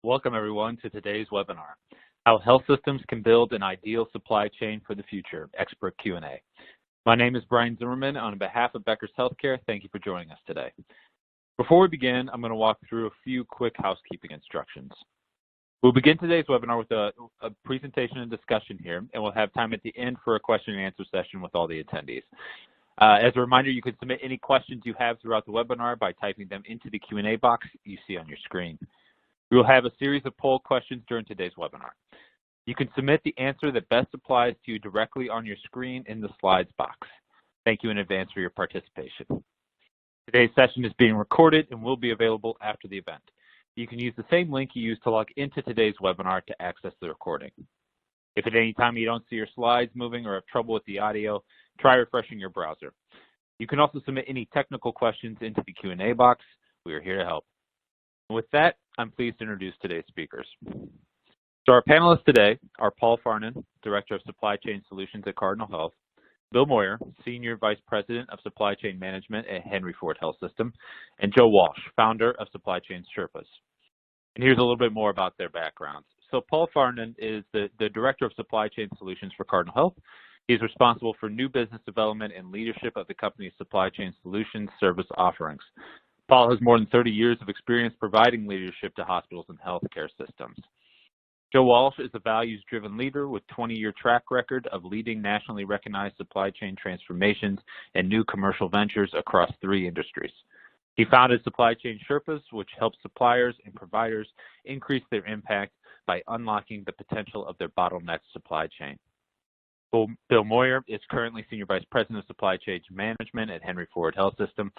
Welcome everyone to today's webinar, How Health Systems Can Build an Ideal Supply Chain for the Future, Expert Q&A. My name is Brian Zimmerman. On behalf of Becker's Healthcare, thank you for joining us today. Before we begin, I'm going to walk through a few quick housekeeping instructions. We'll begin today's webinar with a presentation and discussion here, and we'll have time at the end for a question and answer session with all the attendees. As a reminder, you can submit any questions you have throughout the webinar by typing them into the Q&A box you see on your screen. We will have a series of poll questions during today's webinar. You can submit the answer that best applies to you directly on your screen in the slides box. Thank you in advance for your participation. Today's session is being recorded and will be available after the event. You can use the same link you used to log into today's webinar to access the recording. If at any time you don't see your slides moving or have trouble with the audio, try refreshing your browser. You can also submit any technical questions into the Q&A box. We are here to help. With that, I'm pleased to introduce today's speakers. So our panelists today are Paul Farnin, Director of Supply Chain Solutions at Cardinal Health, Bill Moir, Senior Vice President of Supply Chain Management at Henry Ford Health System, and Joe Walsh, Founder of Supply Chain Sherpas. And here's a little bit more about their backgrounds. So Paul Farnin is the Director of Supply Chain Solutions for Cardinal Health. He is responsible for new business development and leadership of the company's supply chain solutions service offerings. Paul has more than 30 years of experience providing leadership to hospitals and healthcare systems. Joe Walsh is a values-driven leader with 20-year track record of leading nationally recognized supply chain transformations and new commercial ventures across 3 industries. He founded Supply Chain Sherpas, which helps suppliers and providers increase their impact by unlocking the potential of their bottlenecked supply chain. Bill Moir is currently Senior Vice President of Supply Chain Management at Henry Ford Health System.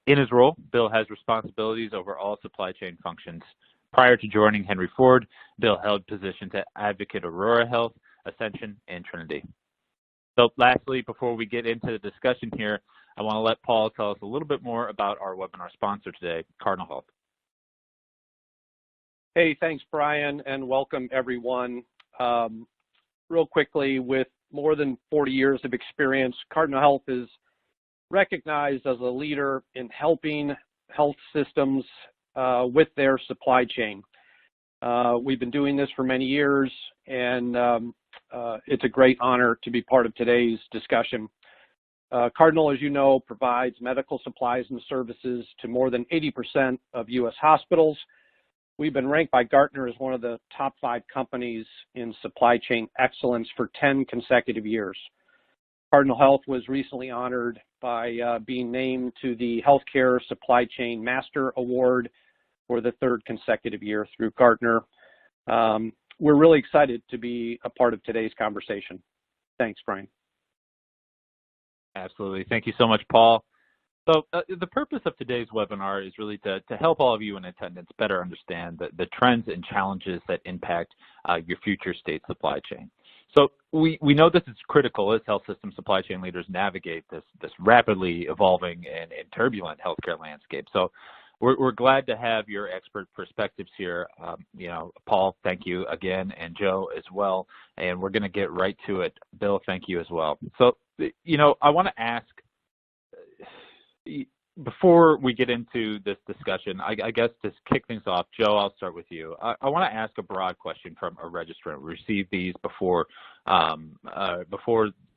In his role, Bill has responsibilities over all supply chain functions. Prior to joining Henry Ford, Bill held positions at Advocate Aurora Health, Ascension, and Trinity. So lastly, before we get into the discussion here, I want to let Paul tell us a little bit more about our webinar sponsor today, Cardinal Health. Hey, thanks, Brian, and welcome everyone. Real quickly, with more than 40 years of experience, Cardinal Health is recognized as a leader in helping health systems with their supply chain. We've been doing this for many years, and it's a great honor to be part of today's discussion. Cardinal, as you know, provides medical supplies and services to more than 80% of U.S. hospitals. We've been ranked by Gartner as one of the top 5 companies in supply chain excellence for 10 consecutive years. Cardinal Health was recently honored by being named to the Healthcare Supply Chain Master Award for the 3rd consecutive year through Gartner. We're really excited to be a part of today's conversation. Thanks, Brian. Absolutely. Thank you so much, Paul. So the purpose of today's webinar is really to help all of you in attendance better understand the trends and challenges that impact your future state supply chain. So we know this is critical as health system supply chain leaders navigate this rapidly evolving and turbulent healthcare landscape. So we're glad to have your expert perspectives here. Paul, thank you again, and Joe as well. And we're going to get right to it. Bill, thank you as well. So, I want to ask, before we get into this discussion, I guess to kick things off, Joe, I'll start with you. I want to ask a broad question from a registrant. We received these before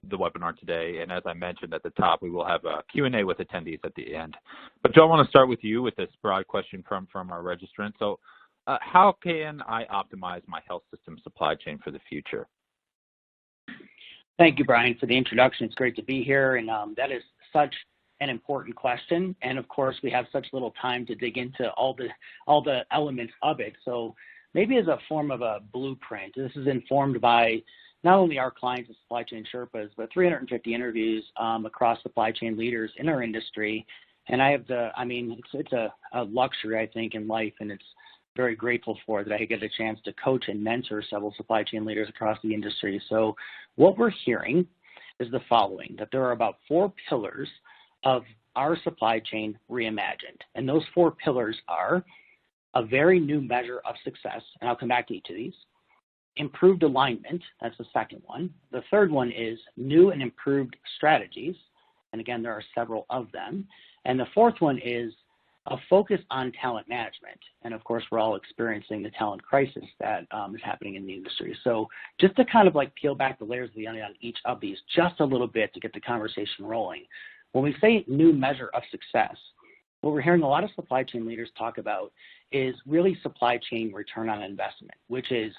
the webinar today, and as I mentioned at the top, we will have a Q&A with attendees at the end. But Joe, I want to start with you with this broad question from our registrant. So how can I optimize my health system supply chain for the future? Thank you, Brian, for the introduction. It's great to be here, and that is such an important question. And of course, we have such little time to dig into all the elements of it. So maybe as a form of a blueprint, this is informed by not only our clients as Supply Chain Sherpas, but 350 interviews across supply chain leaders in our industry. And it's a luxury, I think, in life, and it's very grateful for that I get a chance to coach and mentor several supply chain leaders across the industry. So what we're hearing is the following, that there are about 4 pillars of our supply chain reimagined. And those 4 pillars are a very new measure of success, and I'll come back to each of these. Improved alignment, that's the second one. The third one is new and improved strategies. And again, there are several of them. And the fourth one is a focus on talent management. And of course, we're all experiencing the talent crisis that is happening in the industry. So just to kind of like peel back the layers of the onion on each of these just a little bit to get the conversation rolling. When we say new measure of success, what we're hearing a lot of supply chain leaders talk about is really supply chain return on investment, which is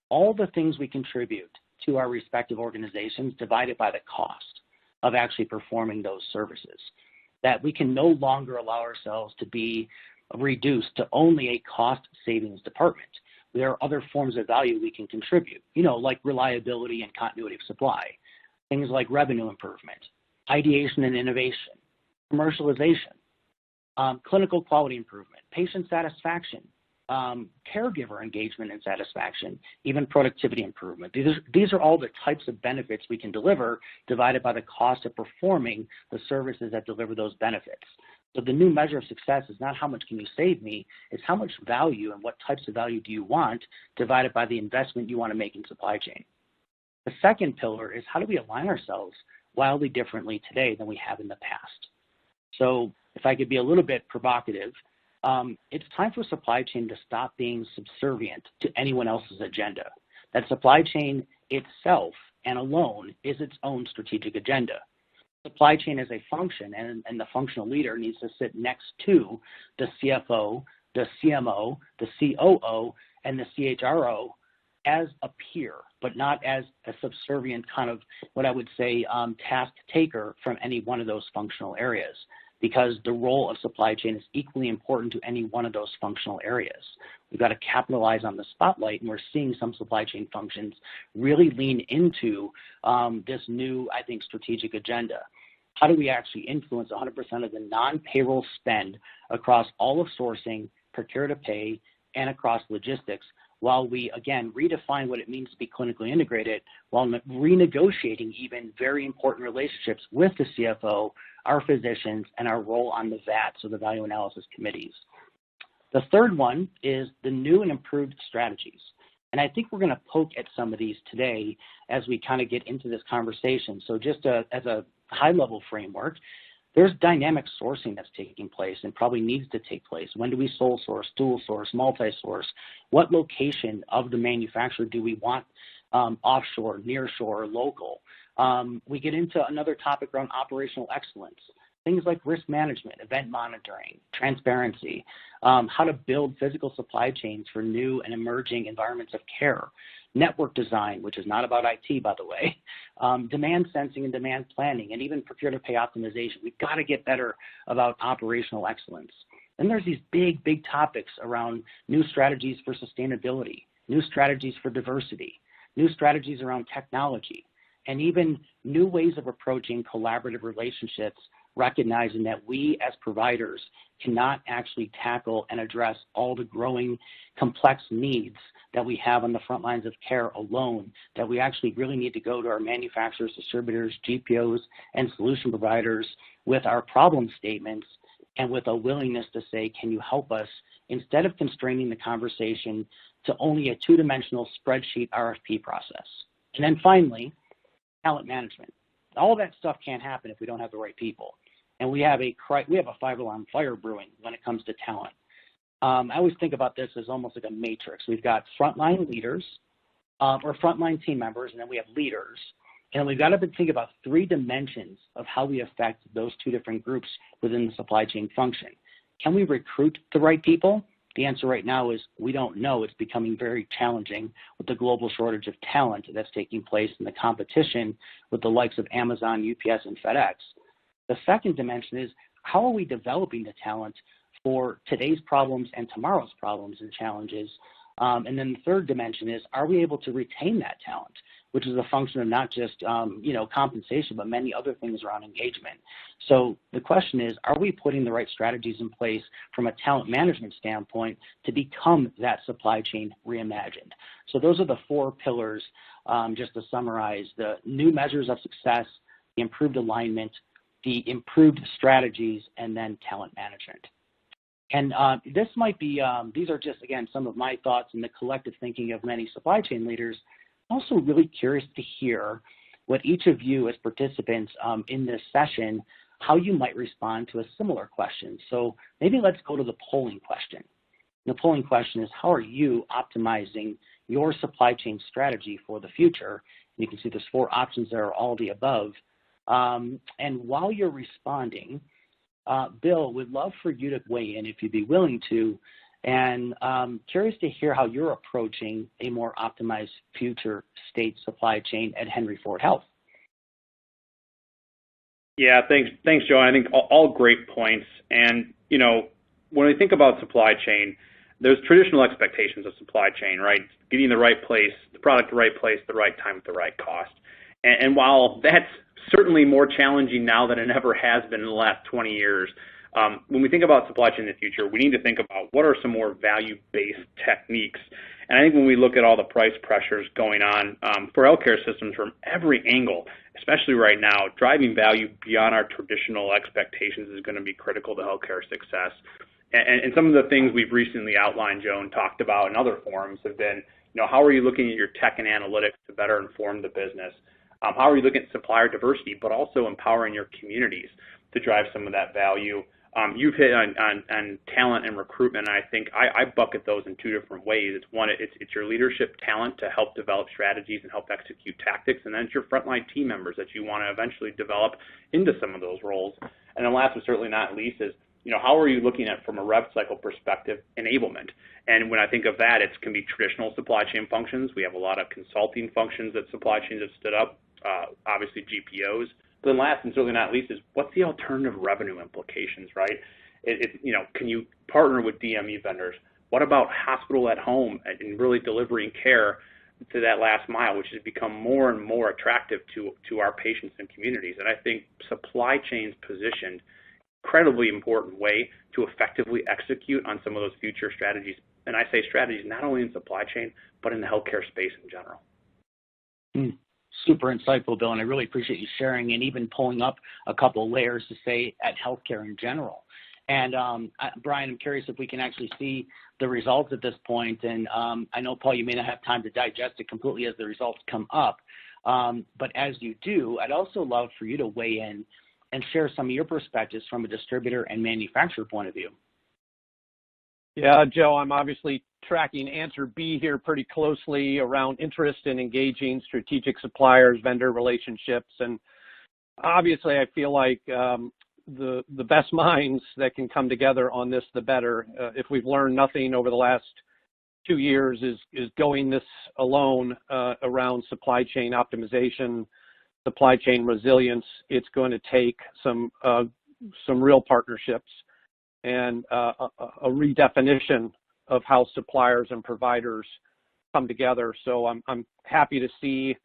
all the things we contribute to our respective organizations divided by the cost of actually performing those services. That we can no longer allow ourselves to be reduced to only a cost savings department. There are other forms of value we can contribute, like reliability and continuity of supply, things like revenue improvement, ideation and innovation, commercialization, clinical quality improvement, patient satisfaction, caregiver engagement and satisfaction, even productivity improvement. These are all the types of benefits we can deliver divided by the cost of performing the services that deliver those benefits. So the new measure of success is not how much can you save me, it's how much value and what types of value do you want divided by the investment you want to make in supply chain. The second pillar is how do we align ourselves wildly differently today than we have in the past. So if I could be a little bit provocative, it's time for supply chain to stop being subservient to anyone else's agenda. That supply chain itself and alone is its own strategic agenda. Supply chain as a function and the functional leader needs to sit next to the CFO, the CMO, the COO, and the CHRO as a peer, but not as a subservient kind of what I would say task taker from any one of those functional areas, because the role of supply chain is equally important to any one of those functional areas. We've got to capitalize on the spotlight, and we're seeing some supply chain functions really lean into this new, I think, strategic agenda. How do we actually influence 100% of the non-payroll spend across all of sourcing, procure to pay, and across logistics, while we, again, redefine what it means to be clinically integrated, while renegotiating even very important relationships with the CFO, our physicians, and our role on the VATs, or the Value Analysis Committees. The third one is the new and improved strategies. And I think we're going to poke at some of these today as we kind of get into this conversation. So just as a high-level framework, there's dynamic sourcing that's taking place and probably needs to take place. When do we sole source, dual source, multi-source? What location of the manufacturer do we want offshore, nearshore, or local? We get into another topic around operational excellence, things like risk management, event monitoring, transparency, how to build physical supply chains for new and emerging environments of care, network design, which is not about IT, by the way, demand sensing and demand planning, and even procure-to-pay optimization. We've got to get better about operational excellence. And there's these big, big topics around new strategies for sustainability, new strategies for diversity, new strategies around technology, and even new ways of approaching collaborative relationships, recognizing that we as providers cannot actually tackle and address all the growing complex needs that we have on the front lines of care alone, that we actually really need to go to our manufacturers, distributors, GPOs, and solution providers with our problem statements and with a willingness to say, can you help us, instead of constraining the conversation to only a two-dimensional spreadsheet RFP process. And then finally, talent management. All that stuff can't happen if we don't have the right people. And we have a five-alarm fire brewing when it comes to talent. I always think about this as almost like a matrix. We've got frontline leaders or frontline team members, and then we have leaders. And we've got to think about three dimensions of how we affect those two different groups within the supply chain function. Can we recruit the right people? The answer right now is we don't know. It's becoming very challenging with the global shortage of talent that's taking place in the competition with the likes of Amazon, UPS, and FedEx. The second dimension is how are we developing the talent for today's problems and tomorrow's problems and challenges? And then the third dimension is, are we able to retain that talent, which is a function of not just compensation, but many other things around engagement. So the question is, are we putting the right strategies in place from a talent management standpoint to become that supply chain reimagined? So those are the four pillars, just to summarize: the new measures of success, the improved alignment, the improved strategies, and then talent management. And this might be, these are just, again, some of my thoughts and the collective thinking of many supply chain leaders. Also really curious to hear what each of you as participants in this session how you might respond to a similar question. So maybe let's go to the polling question. The polling question is, how are you optimizing your supply chain strategy for the future? And you can see there's 4 options that are all the above. And while you're responding, Bill, would love for you to weigh in if you'd be willing to, and curious to hear how you're approaching a more optimized future state supply chain at Henry Ford Health. Yeah, thanks, Joe. I think all great points. And, you know, when we think about supply chain, there's traditional expectations of supply chain, right? Getting the right place, the product the right place, the right time at the right cost. And while that's certainly more challenging now than it ever has been in the last 20 years, when we think about supply chain in the future, we need to think about what are some more value-based techniques. And I think when we look at all the price pressures going on for healthcare systems from every angle, especially right now, driving value beyond our traditional expectations is going to be critical to healthcare success. And some of the things we've recently outlined, Joe, and talked about in other forums have been, you know, how are you looking at your tech and analytics to better inform the business? How are you looking at supplier diversity, but also empowering your communities to drive some of that value? You've hit on talent and recruitment, and I think I bucket those in 2 different ways. It's one, it's your leadership talent to help develop strategies and help execute tactics, and then it's your frontline team members that you want to eventually develop into some of those roles. And then last but certainly not least is, you know, how are you looking at, from a rev cycle perspective, enablement? And when I think of that, it can be traditional supply chain functions. We have a lot of consulting functions that supply chains have stood up, obviously GPOs. But then last and certainly not least is, what's the alternative revenue implications, right? You know, can you partner with DME vendors? What about hospital at home and really delivering care to that last mile, which has become more and more attractive to our patients and communities? And I think supply chain's positioned incredibly important way to effectively execute on some of those future strategies. And I say strategies not only in supply chain, but in the healthcare space in general. Super insightful, Bill, and I really appreciate you sharing and even pulling up a couple layers to say at healthcare in general. And Brian, I'm curious if we can actually see the results at this point. And I know, Paul, you may not have time to digest it completely as the results come up. But as you do, I'd also love for you to weigh in and share some of your perspectives from a distributor and manufacturer point of view. Yeah, Joe, I'm obviously tracking answer B here pretty closely around interest in engaging strategic suppliers, vendor relationships. And obviously, I feel like the best minds that can come together on this, the better. If we've learned nothing over the last 2 years is going this alone around supply chain optimization, supply chain resilience. It's going to take some real partnerships and a redefinition of how suppliers and providers come together. So I'm happy to see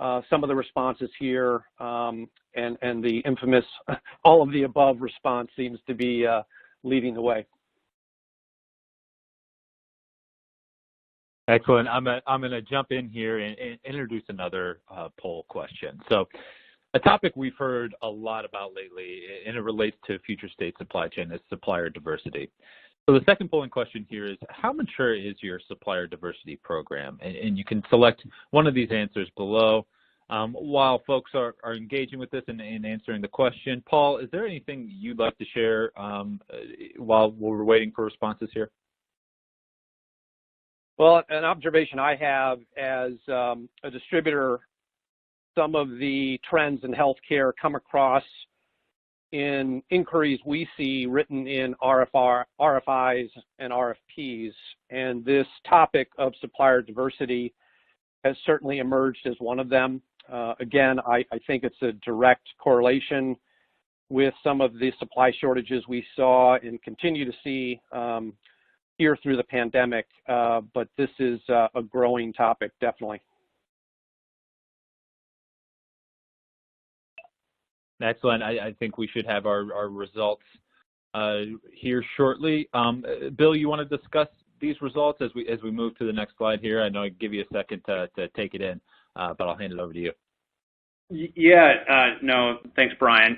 some of the responses here, and the infamous all of the above response seems to be leading the way. Excellent. I'm going to jump in here and introduce another poll question. So a topic we've heard a lot about lately, and it relates to future state supply chain, is supplier diversity. So the second polling question here is, how mature is your supplier diversity program? And you can select one of these answers below. While folks are engaging with this and answering the question, Paul, is there anything you'd like to share while we're waiting for responses here? Well, an observation I have as a distributor, some of the trends in healthcare come across in inquiries we see written in RFIs and RFPs, and this topic of supplier diversity has certainly emerged as one of them. Again, I think it's a direct correlation with some of the supply shortages we saw and continue to see here through the pandemic, but this is a growing topic, definitely. Excellent. I think we should have our results here shortly. Bill, you want to discuss these results as we move to the next slide here? I know I give you a second to take it in, but I'll hand it over to you. Yeah, no, thanks, Brian.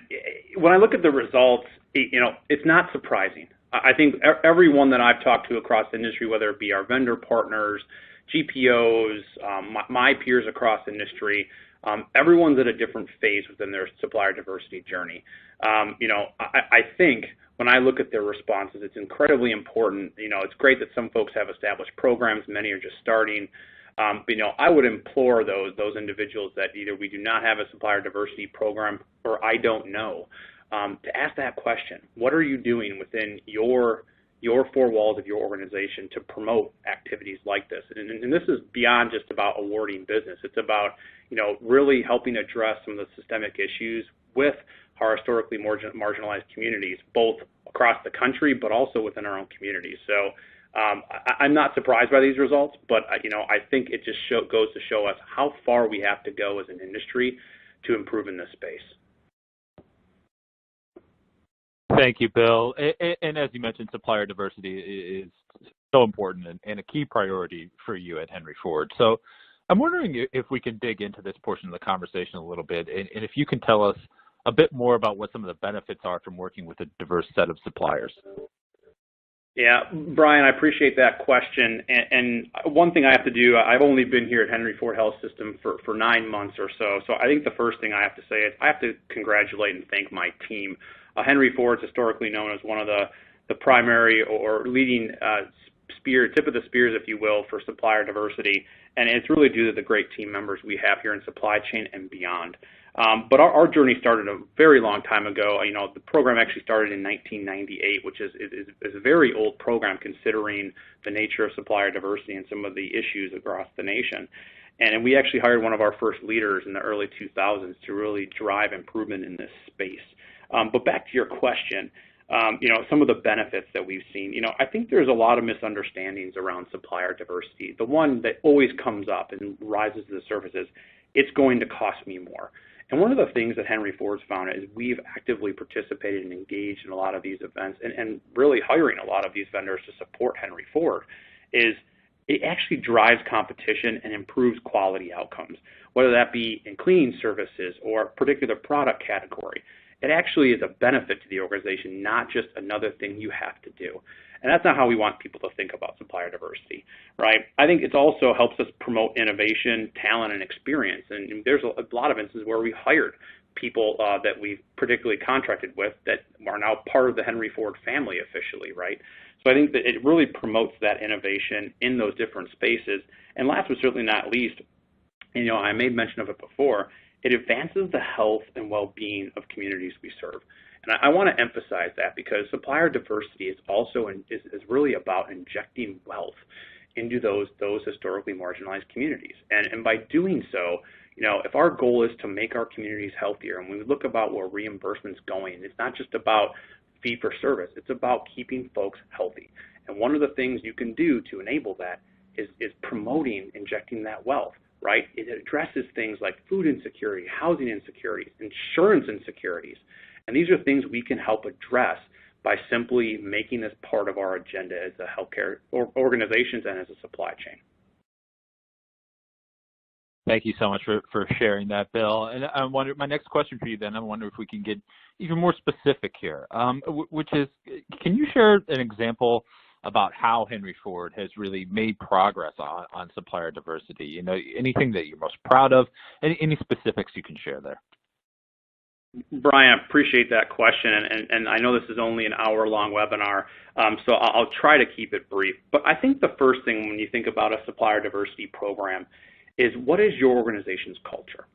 When I look at the results, it's not surprising. I think everyone that I've talked to across the industry, whether it be our vendor partners, GPOs, my peers across industry, Everyone's at a different phase within their supplier diversity journey. I think when I look at their responses, it's incredibly important. It's great that some folks have established programs, many are just starting. I would implore those individuals that either we do not have a supplier diversity program or I don't know, to ask that question. What are you doing within your four walls of your organization to promote activities like this? And this is beyond just about awarding business. It's about, really helping address some of the systemic issues with our historically marginalized communities, both across the country, but also within our own communities. So I'm not surprised by these results, but I think it just goes to show us how far we have to go as an industry to improve in this space. Thank you, Bill. And as you mentioned, supplier diversity is so important and a key priority for you at Henry Ford. So I'm wondering if we can dig into this portion of the conversation a little bit, and if you can tell us a bit more about what some of the benefits are from working with a diverse set of suppliers. Yeah, Brian, I appreciate that question. And one thing I have to do, I've only been here at Henry Ford Health System for 9 months or so. So I think the first thing I have to say is I have to congratulate and thank my team. Henry Ford is historically known as one of the primary or leading tip of the spears, if you will, for supplier diversity. And it's really due to the great team members we have here in supply chain and beyond. But our journey started a very long time ago. The program actually started in 1998, which is a very old program considering the nature of supplier diversity and some of the issues across the nation. And we actually hired one of our first leaders in the early 2000s to really drive improvement in this space. But back to your question, some of the benefits that we've seen, I think there's a lot of misunderstandings around supplier diversity. The one that always comes up and rises to the surface is, it's going to cost me more. And one of the things that Henry Ford's found is we've actively participated and engaged in a lot of these events and really hiring a lot of these vendors to support Henry Ford is it actually drives competition and improves quality outcomes, whether that be in cleaning services or a particular product category. It actually is a benefit to the organization, not just another thing you have to do. And that's not how we want people to think about supplier diversity, right? I think it also helps us promote innovation, talent, and experience. And there's a lot of instances where we hired people that we've particularly contracted with that are now part of the Henry Ford family officially, right? So I think that it really promotes that innovation in those different spaces. And last but certainly not least, I made mention of it before, it advances the health and well-being of communities we serve. And I want to emphasize that because supplier diversity is also is really about injecting wealth into those historically marginalized communities. And by doing so, if our goal is to make our communities healthier, and when we look about where reimbursement's going, it's not just about fee for service, it's about keeping folks healthy. And one of the things you can do to enable that is promoting injecting that wealth. Right? It addresses things like food insecurity, housing insecurities, insurance insecurities. And these are things we can help address by simply making this part of our agenda as a healthcare organizations and as a supply chain. Thank you so much for sharing that, Bill. And I wonder, my next question for you then, I wonder if we can get even more specific here, which is, can you share an example about how Henry Ford has really made progress on supplier diversity? Anything that you're most proud of, any specifics you can share there? Brian, I appreciate that question, and I know this is only an hour-long webinar, so I'll try to keep it brief. But I think the first thing when you think about a supplier diversity program is, what is your organization's culture?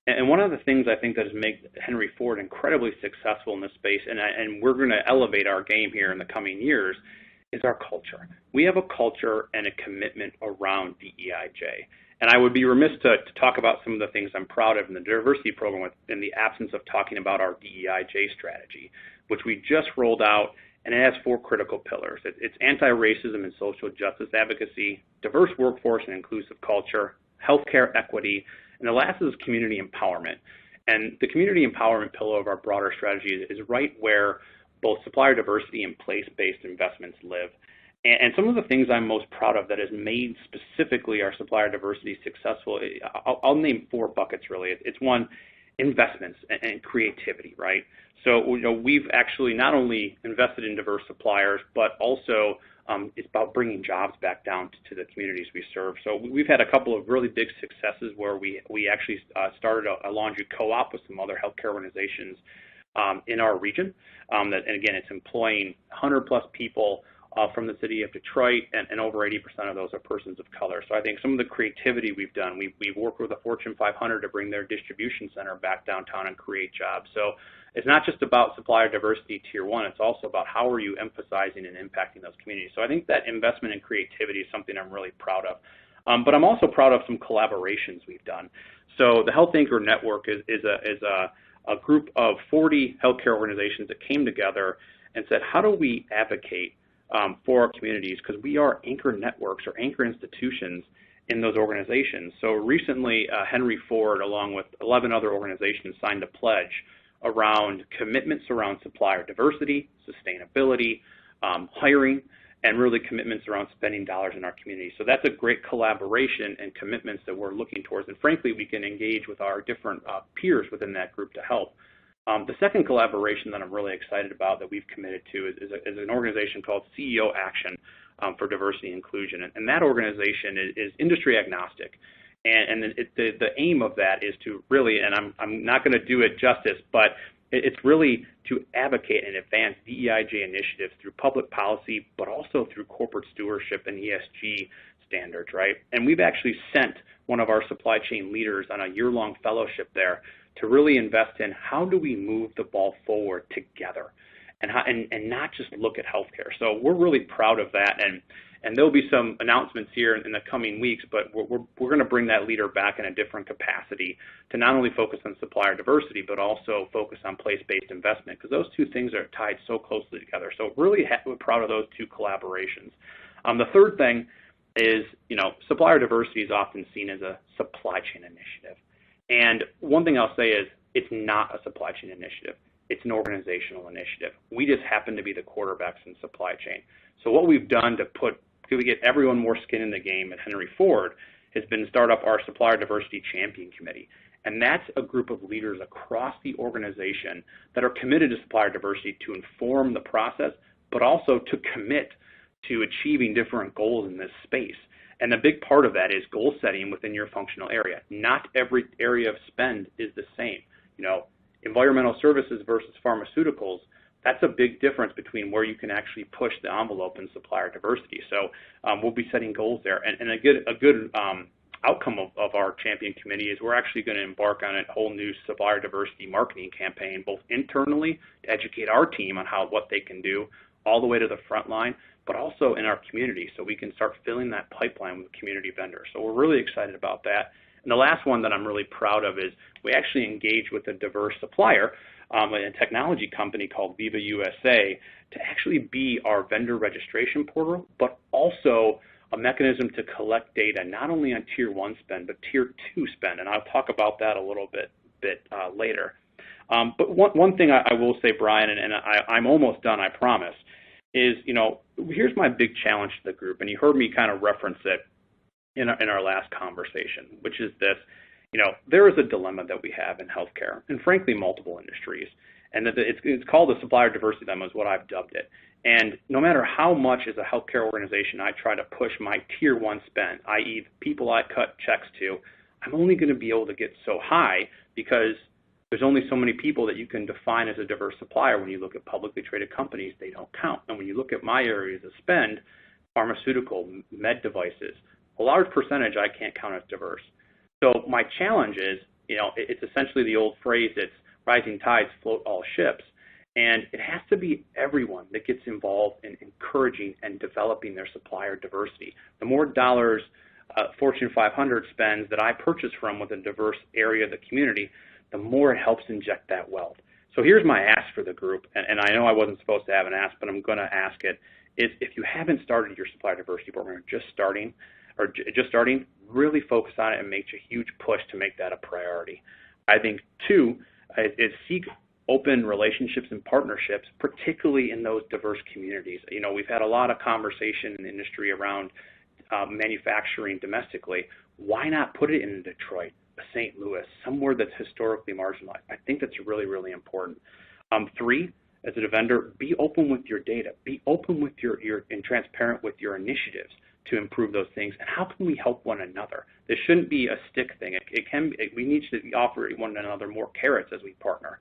And one of the things I think that has made Henry Ford incredibly successful in this space, and we're going to elevate our game here in the coming years, is our culture. We have a culture and a commitment around DEIJ. And I would be remiss to talk about some of the things I'm proud of in the diversity program in the absence of talking about our DEIJ strategy, which we just rolled out, and it has 4 critical pillars. It's anti-racism and social justice advocacy, diverse workforce and inclusive culture, healthcare equity, and the last is community empowerment. And the community empowerment pillar of our broader strategy is right where both supplier diversity and place-based investments live. And some of the things I'm most proud of that has made specifically our supplier diversity successful, I'll name 4 buckets really. It's one, investments and creativity, right? So, we've actually not only invested in diverse suppliers, but also it's about bringing jobs back down to the communities we serve. So we've had a couple of really big successes where we actually started a laundry co-op with some other healthcare organizations in our region. And again, it's employing 100 plus people from the city of Detroit, and over 80% of those are persons of color. So I think some of the creativity we've done, we've worked with a Fortune 500 to bring their distribution center back downtown and create jobs. So it's not just about supplier diversity tier 1, it's also about how are you emphasizing and impacting those communities. So I think that investment in creativity is something I'm really proud of. But I'm also proud of some collaborations we've done. So the Health Anchor Network is a group of 40 healthcare organizations that came together and said, how do we advocate for our communities, because we are anchor networks or anchor institutions in those organizations. So recently, Henry Ford, along with 11 other organizations, signed a pledge around commitments around supplier diversity, sustainability, hiring, and really commitments around spending dollars in our community. So that's a great collaboration and commitments that we're looking towards. And frankly, we can engage with our different peers within that group to help. The second collaboration that I'm really excited about that we've committed to is an organization called CEO Action for Diversity and Inclusion. And that organization is industry agnostic. And the aim of that is to really, and I'm not going to do it justice, but it's really to advocate and advance DEIJ initiatives through public policy, but also through corporate stewardship and ESG standards, right? And we've actually sent one of our supply chain leaders on a year-long fellowship there to really invest in how do we move the ball forward together and not just look at healthcare. So we're really proud of that, and there'll be some announcements here in the coming weeks, but we're going to bring that leader back in a different capacity to not only focus on supplier diversity, but also focus on place-based investment, because those two things are tied so closely together. So really we're proud of those two collaborations. The third thing is, supplier diversity is often seen as a supply chain initiative. And one thing I'll say is it's not a supply chain initiative. It's an organizational initiative. We just happen to be the quarterbacks in supply chain. So what we've done to get everyone more skin in the game at Henry Ford has been start up our Supplier Diversity Champion Committee. And that's a group of leaders across the organization that are committed to supplier diversity to inform the process, but also to commit to achieving different goals in this space. And a big part of that is goal setting within your functional area. Not every area of spend is the same. Environmental services versus pharmaceuticals, that's a big difference between where you can actually push the envelope in supplier diversity. So we'll be setting goals there. And a good outcome of our champion committee is we're actually going to embark on a whole new supplier diversity marketing campaign, both internally to educate our team on what they can do, all the way to the front line, but also in our community, so we can start filling that pipeline with community vendors. So we're really excited about that. And the last one that I'm really proud of is we actually engaged with a diverse supplier, a technology company called Viva USA, to actually be our vendor registration portal, but also a mechanism to collect data not only on Tier 1 spend, but Tier 2 spend. And I'll talk about that a little bit later. But one thing I will say, Brian, and I'm almost done, I promise, is, here's my big challenge to the group, and you heard me kind of reference it in our last conversation, which is this. There is a dilemma that we have in healthcare, and frankly, multiple industries, and that it's called the supplier diversity dilemma is what I've dubbed it. And no matter how much as a healthcare organization I try to push my Tier 1 spend, i.e. the people I cut checks to, I'm only going to be able to get so high because there's only so many people that you can define as a diverse supplier. When you look at publicly traded companies, they don't count. And when you look at my areas of spend, pharmaceutical, med devices, a large percentage I can't count as diverse. So my challenge is, it's essentially the old phrase, it's rising tides float all ships. And it has to be everyone that gets involved in encouraging and developing their supplier diversity. The more dollars Fortune 500 spends that I purchase from with a diverse area of the community, the more it helps inject that wealth. So here's my ask for the group, and I know I wasn't supposed to have an ask, but I'm going to ask it, is if you haven't started your supplier diversity program, just starting, really focus on it and make a huge push to make that a priority. I think, two, is seek open relationships and partnerships, particularly in those diverse communities. We've had a lot of conversation in the industry around manufacturing domestically. Why not put it in Detroit? a St. Louis, somewhere that's historically marginalized. I think that's really, really important. 3, as a vendor, be open with your data. Be open with and transparent with your initiatives to improve those things. And how can we help one another? This shouldn't be a stick thing. We need to offer one another more carrots as we partner.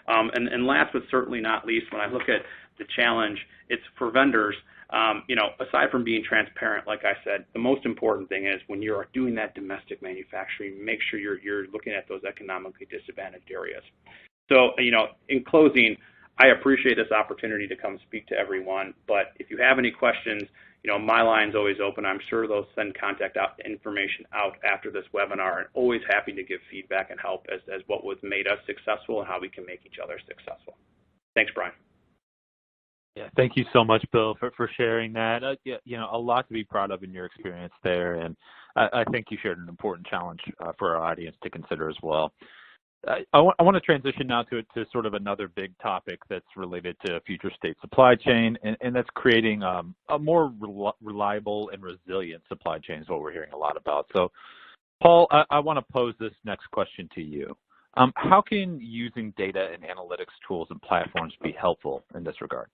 And last but certainly not least, when I look at the challenge, it's for vendors. Aside from being transparent, like I said, the most important thing is when you're doing that domestic manufacturing, make sure you're looking at those economically disadvantaged areas. So, in closing, I appreciate this opportunity to come speak to everyone, but if you have any questions, my line's always open. I'm sure they'll send contact information out after this webinar, and always happy to give feedback and help as what was made us successful and how we can make each other successful. Thanks, Brian. Yeah, thank you so much, Bill, for sharing that. A lot to be proud of in your experience there, and I think you shared an important challenge for our audience to consider as well. I want to transition now to sort of another big topic that's related to future state supply chain, and that's creating a more reliable and resilient supply chain is what we're hearing a lot about. So, Paul, I want to pose this next question to you. How can using data and analytics tools and platforms be helpful in this regard?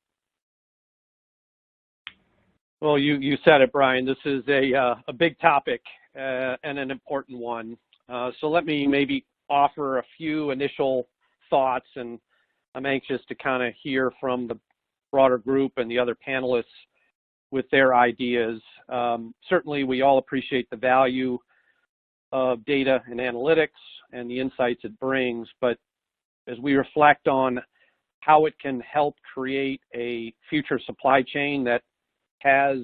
Well, you said it, Brian. This is a big topic and an important one. So let me maybe offer a few initial thoughts, and I'm anxious to kind of hear from the broader group and the other panelists with their ideas. Certainly, we all appreciate the value of data and analytics and the insights it brings, but as we reflect on how it can help create a future supply chain that has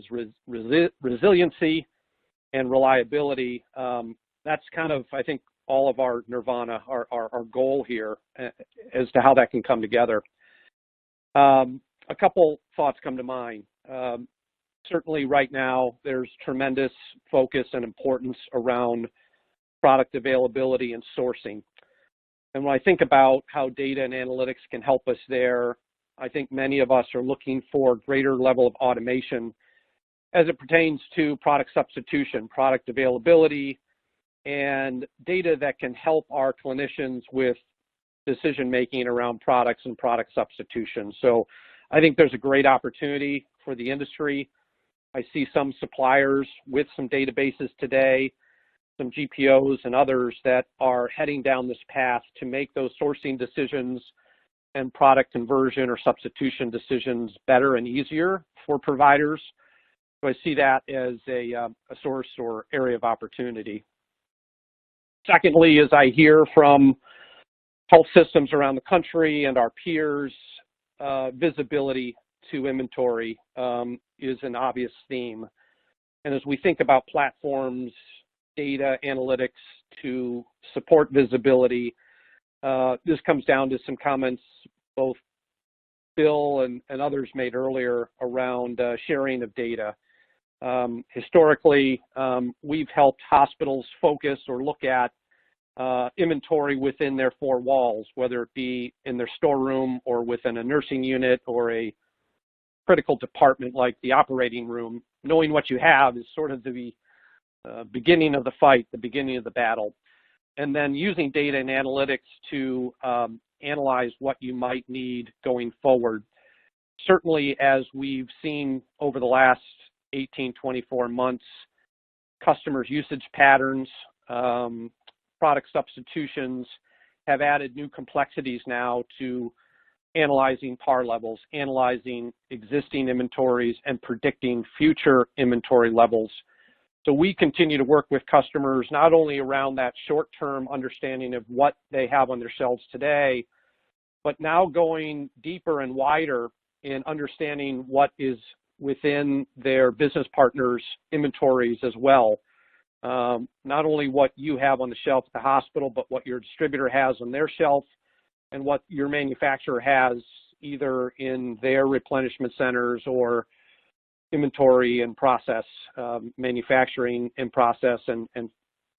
resiliency and reliability, that's kind of, I think, all of our nirvana, our goal here as to how that can come together. A couple thoughts come to mind. Certainly right now, there's tremendous focus and importance around product availability and sourcing. And when I think about how data and analytics can help us there, I think many of us are looking for greater level of automation as it pertains to product substitution, product availability, and data that can help our clinicians with decision-making around products and product substitution. So I think there's a great opportunity for the industry. I see some suppliers with some databases today, some GPOs and others that are heading down this path to make those sourcing decisions and product conversion or substitution decisions better and easier for providers. So I see that as a source or area of opportunity. Secondly, as I hear from health systems around the country and our peers, visibility to inventory is an obvious theme. And as we think about platforms, data, analytics to support visibility, this comes down to some comments both Bill and others made earlier around sharing of data. Historically, we've helped hospitals focus or look at inventory within their four walls, whether it be in their storeroom or within a nursing unit or a critical department like the operating room. Knowing what you have is sort of the beginning of the fight, the beginning of the battle. And then using data and analytics to analyze what you might need going forward. Certainly, as we've seen over the last 18, 24 months, customers' usage patterns, product substitutions have added new complexities now to analyzing par levels, analyzing existing inventories, and predicting future inventory levels. So we continue to work with customers not only around that short-term understanding of what they have on their shelves today, but now going deeper and wider in understanding what is within their business partners' inventories as well. Not only what you have on the shelf at the hospital, but what your distributor has on their shelf and what your manufacturer has either in their replenishment centers or inventory and process, manufacturing and process, and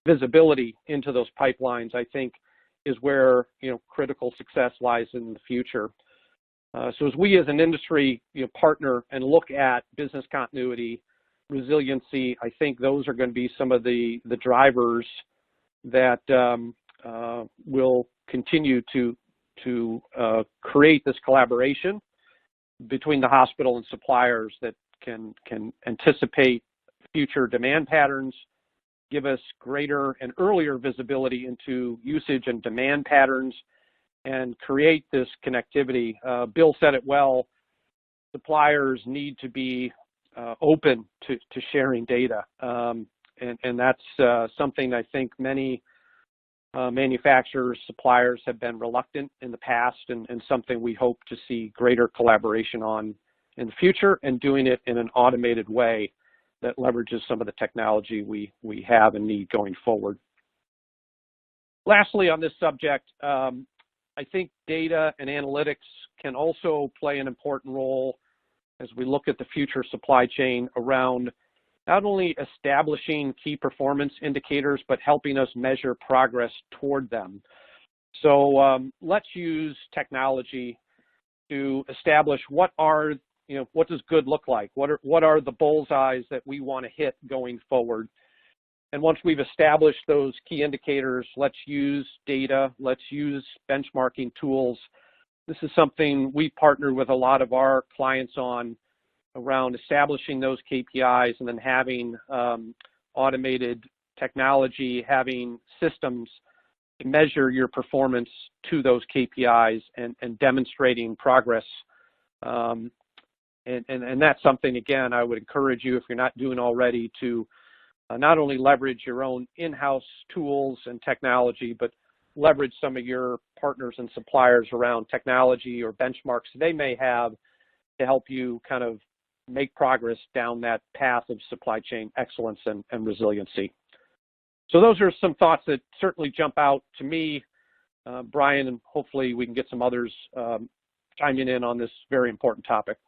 visibility into those pipelines, I think, is where critical success lies in the future. So as we as an industry partner and look at business continuity, resiliency, I think those are going to be some of the drivers that will continue to create this collaboration between the hospital and suppliers that can anticipate future demand patterns, give us greater and earlier visibility into usage and demand patterns, and create this connectivity. Bill said it well, suppliers need to be open to sharing data. And that's something I think many manufacturers, suppliers have been reluctant in the past, and something we hope to see greater collaboration on in the future, and doing it in an automated way that leverages some of the technology we have and need going forward. Lastly, on this subject, I think data and analytics can also play an important role as we look at the future supply chain around not only establishing key performance indicators, but helping us measure progress toward them. So let's use technology to establish what does good look like? What are the bullseyes that we want to hit going forward? And once we've established those key indicators, let's use data, let's use benchmarking tools. This is something we partner with a lot of our clients on, around establishing those KPIs and then having automated technology, having systems to measure your performance to those KPIs and demonstrating progress. And that's something, again, I would encourage you, if you're not doing already, to not only leverage your own in-house tools and technology, but leverage some of your partners and suppliers around technology or benchmarks they may have to help you kind of make progress down that path of supply chain excellence and resiliency. So those are some thoughts that certainly jump out to me, Brian, and hopefully we can get some others chiming in on this very important topic.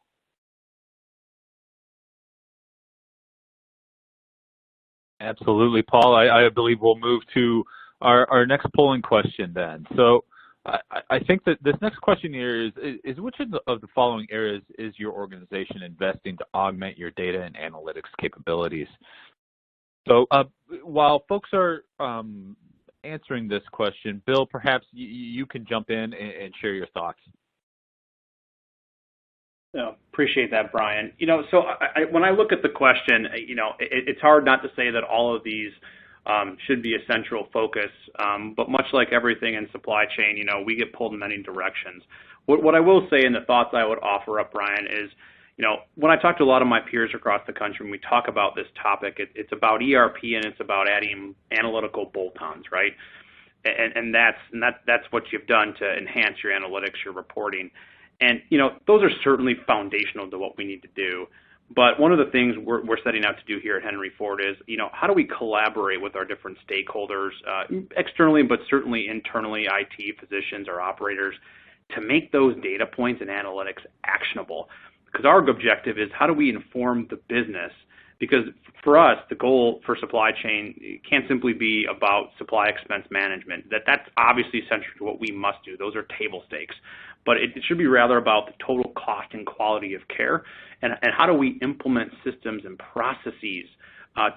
Absolutely, Paul. I believe we'll move to our next polling question then. So I think that this next question here is which of the following areas is your organization investing to augment your data and analytics capabilities? So while folks are answering this question, Bill, perhaps you can jump in and share your thoughts. No, appreciate that, Brian. So when I look at the question, it's hard not to say that all of these should be a central focus, but much like everything in supply chain, we get pulled in many directions. What I will say, and the thoughts I would offer up, Brian, is, when I talk to a lot of my peers across the country and we talk about this topic, it's about ERP and it's about adding analytical bolt-ons, right? And that's what you've done to enhance your analytics, your reporting. And, those are certainly foundational to what we need to do. But one of the things we're setting out to do here at Henry Ford is, how do we collaborate with our different stakeholders, externally, but certainly internally, IT, physicians, or operators, to make those data points and analytics actionable? Because our objective is, how do we inform the business? Because for us, the goal for supply chain can't simply be about supply expense management. That's obviously central to what we must do. Those are table stakes. But it should be rather about the total cost and quality of care, and how do we implement systems and processes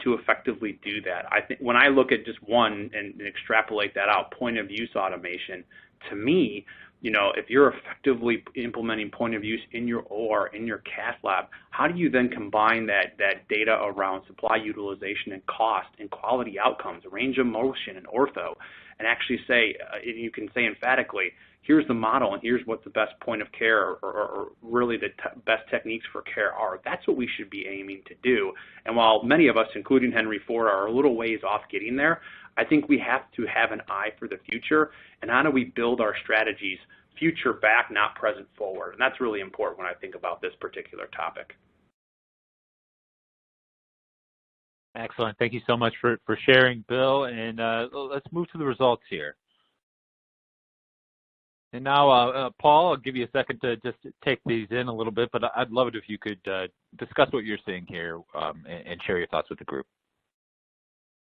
to effectively do that. I think when I look at just one and extrapolate that out, point of use automation, to me, if you're effectively implementing point of use in your OR, in your cath lab, how do you then combine that data around supply utilization and cost and quality outcomes, range of motion and ortho, and actually say, you can say emphatically, here's the model and here's what the best point of care or really the best techniques for care are. That's what we should be aiming to do. And while many of us, including Henry Ford, are a little ways off getting there, I think we have to have an eye for the future, and how do we build our strategies future back, not present forward. And that's really important when I think about this particular topic. Excellent. Thank you so much for sharing, Bill. And let's move to the results here. And now, Paul, I'll give you a second to just take these in a little bit, but I'd love it if you could discuss what you're seeing here and share your thoughts with the group.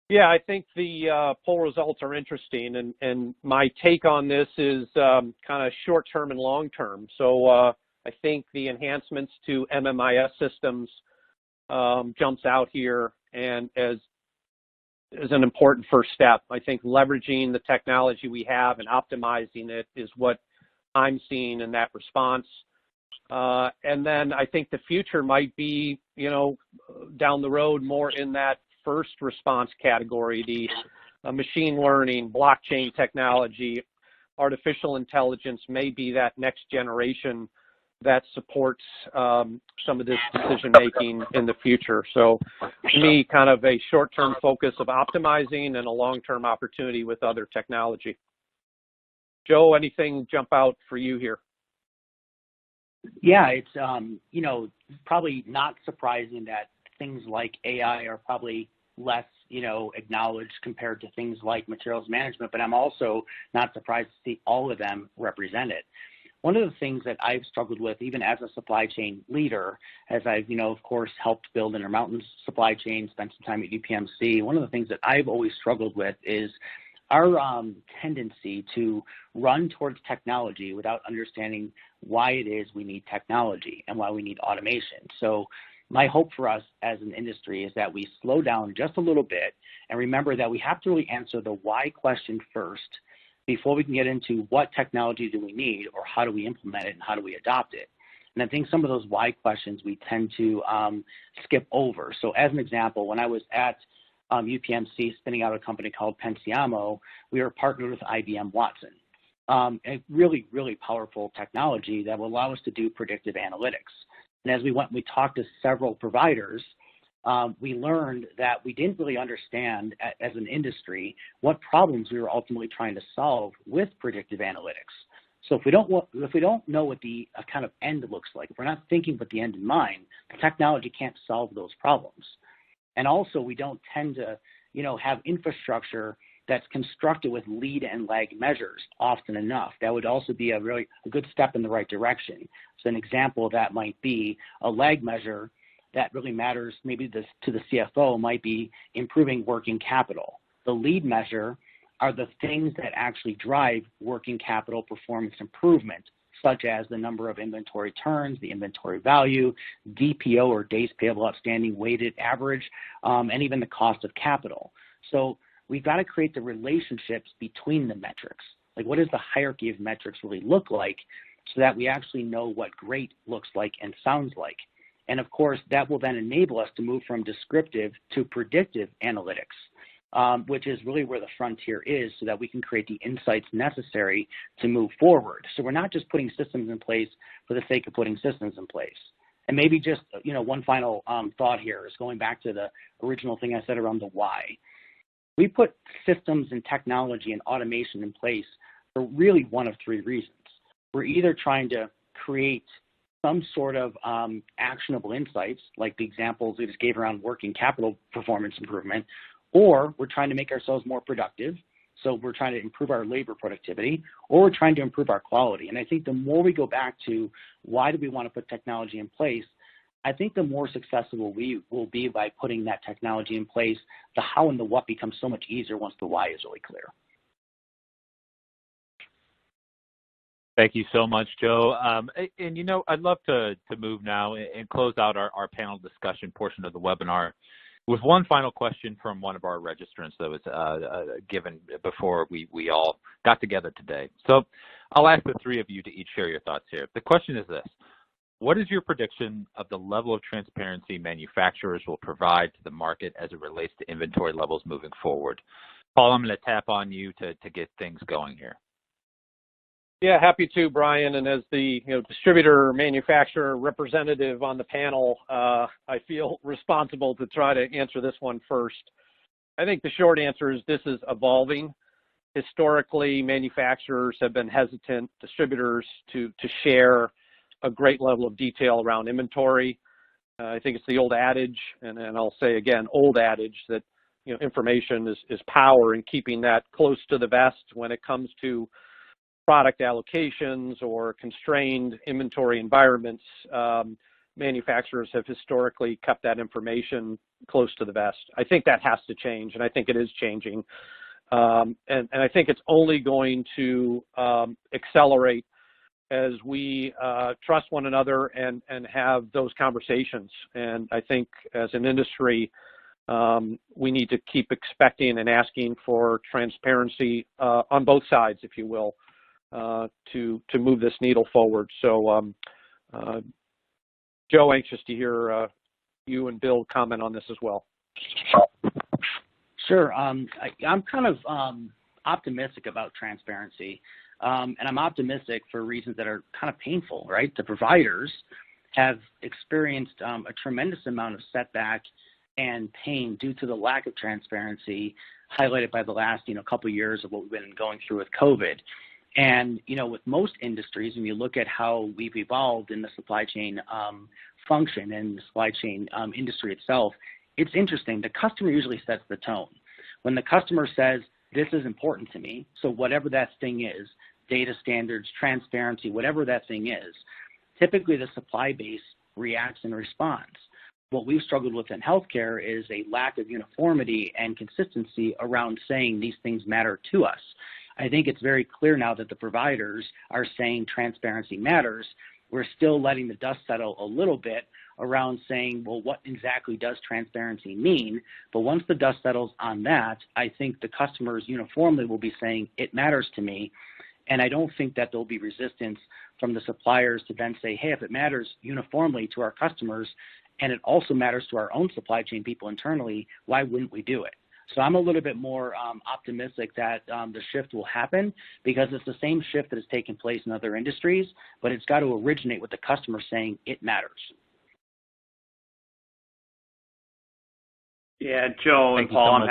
Yeah, I think the poll results are interesting, and my take on this is kind of short-term and long-term. So I think the enhancements to MMIS systems jumps out here, and as is an important first step. I think leveraging the technology we have and optimizing it is what I'm seeing in that response. And then I think the future might be, down the road more in that first response category, the machine learning, blockchain technology, artificial intelligence may be that next generation that supports some of this decision making in the future. So to me, kind of a short-term focus of optimizing and a long-term opportunity with other technology. Joe, anything jump out for you here? Yeah, it's, probably not surprising that things like AI are probably less, acknowledged compared to things like materials management, but I'm also not surprised to see all of them represented. One of the things that I've struggled with, even as a supply chain leader, as I've, of course, helped build Intermountain's supply chain, spent some time at UPMC, one of the things that I've always struggled with is our tendency to run towards technology without understanding why it is we need technology and why we need automation. So my hope for us as an industry is that we slow down just a little bit and remember that we have to really answer the why question first before we can get into what technology do we need or how do we implement it and how do we adopt it. And I think some of those why questions we tend to skip over. So as an example, when I was at UPMC spinning out a company called Pensiamo, we were partnered with IBM Watson, a really, really powerful technology that will allow us to do predictive analytics. And as we talked to several providers, we learned that we didn't really understand as an industry what problems we were ultimately trying to solve with predictive analytics. So if we don't know what the kind of end looks like, if we're not thinking with the end in mind, the technology can't solve those problems. And also, we don't tend to, have infrastructure that's constructed with lead and lag measures often enough. That would also be a good step in the right direction. So an example of that might be a lag measure that really matters maybe to the CFO might be improving working capital. The lead measure are the things that actually drive working capital performance improvement, such as the number of inventory turns, the inventory value, DPO or days payable outstanding weighted average, and even the cost of capital. So we've got to create the relationships between the metrics. Like, what does the hierarchy of metrics really look like so that we actually know what great looks like and sounds like? And of course, that will then enable us to move from descriptive to predictive analytics, which is really where the frontier is so that we can create the insights necessary to move forward. So we're not just putting systems in place for the sake of putting systems in place. And maybe just, one final thought here is going back to the original thing I said around the why. We put systems and technology and automation in place for really one of three reasons. We're either trying to create some sort of actionable insights, like the examples we just gave around working capital performance improvement, or we're trying to make ourselves more productive, so we're trying to improve our labor productivity, or we're trying to improve our quality. And I think the more we go back to why do we want to put technology in place, I think the more successful we will be by putting that technology in place. The how and the what becomes so much easier once the why is really clear. Thank you so much, Joe. And I'd love to move now and close out our panel discussion portion of the webinar with one final question from one of our registrants that was given before we all got together today. So I'll ask the three of you to each share your thoughts here. The question is this: what is your prediction of the level of transparency manufacturers will provide to the market as it relates to inventory levels moving forward? Paul, I'm going to tap on you to get things going here. Yeah, happy to, Brian. And as the distributor manufacturer representative on the panel, I feel responsible to try to answer this one first. I think the short answer is this is evolving. Historically, manufacturers have been hesitant, distributors, to share a great level of detail around inventory. I think it's the old adage, and I'll say again, old adage, that information is power, and keeping that close to the vest when it comes to product allocations or constrained inventory environments. Manufacturers have historically kept that information close to the vest. I think that has to change, and I think it is changing. And I think it's only going to accelerate as we trust one another and have those conversations. And I think as an industry, we need to keep expecting and asking for transparency on both sides, if you will, to move this needle forward. So, Joe, anxious to hear you and Bill comment on this as well. Sure. I'm kind of optimistic about transparency, and I'm optimistic for reasons that are kind of painful, right? The providers have experienced a tremendous amount of setback and pain due to the lack of transparency highlighted by the last, couple of years of what we've been going through with COVID. And, with most industries, when you look at how we've evolved in the supply chain function and the supply chain industry itself, it's interesting. The customer usually sets the tone. When the customer says, this is important to me, so whatever that thing is, data standards, transparency, whatever that thing is, typically the supply base reacts and responds. What we've struggled with in healthcare is a lack of uniformity and consistency around saying these things matter to us. I think it's very clear now that the providers are saying transparency matters. We're still letting the dust settle a little bit around saying, well, what exactly does transparency mean? But once the dust settles on that, I think the customers uniformly will be saying, it matters to me. And I don't think that there'll be resistance from the suppliers to then say, hey, if it matters uniformly to our customers, and it also matters to our own supply chain people internally, why wouldn't we do it? So I'm a little bit more optimistic that the shift will happen, because it's the same shift that has taken place in other industries, but it's got to originate with the customer saying it matters. Yeah, Joe and Paul, so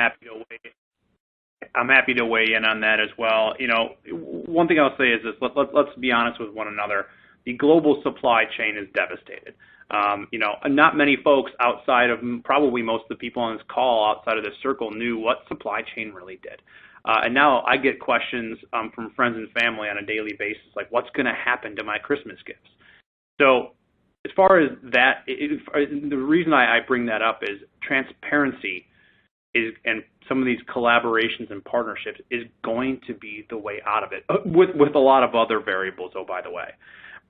I'm happy to weigh in on that as well. One thing I'll say is this: let's be honest with one another. The global supply chain is devastated. Not many folks outside of probably most of the people on this call outside of this circle knew what supply chain really did. And now I get questions from friends and family on a daily basis, like, what's going to happen to my Christmas gifts? So as far as that, the reason I bring that up is transparency and some of these collaborations and partnerships is going to be the way out of it, with a lot of other variables, oh, by the way.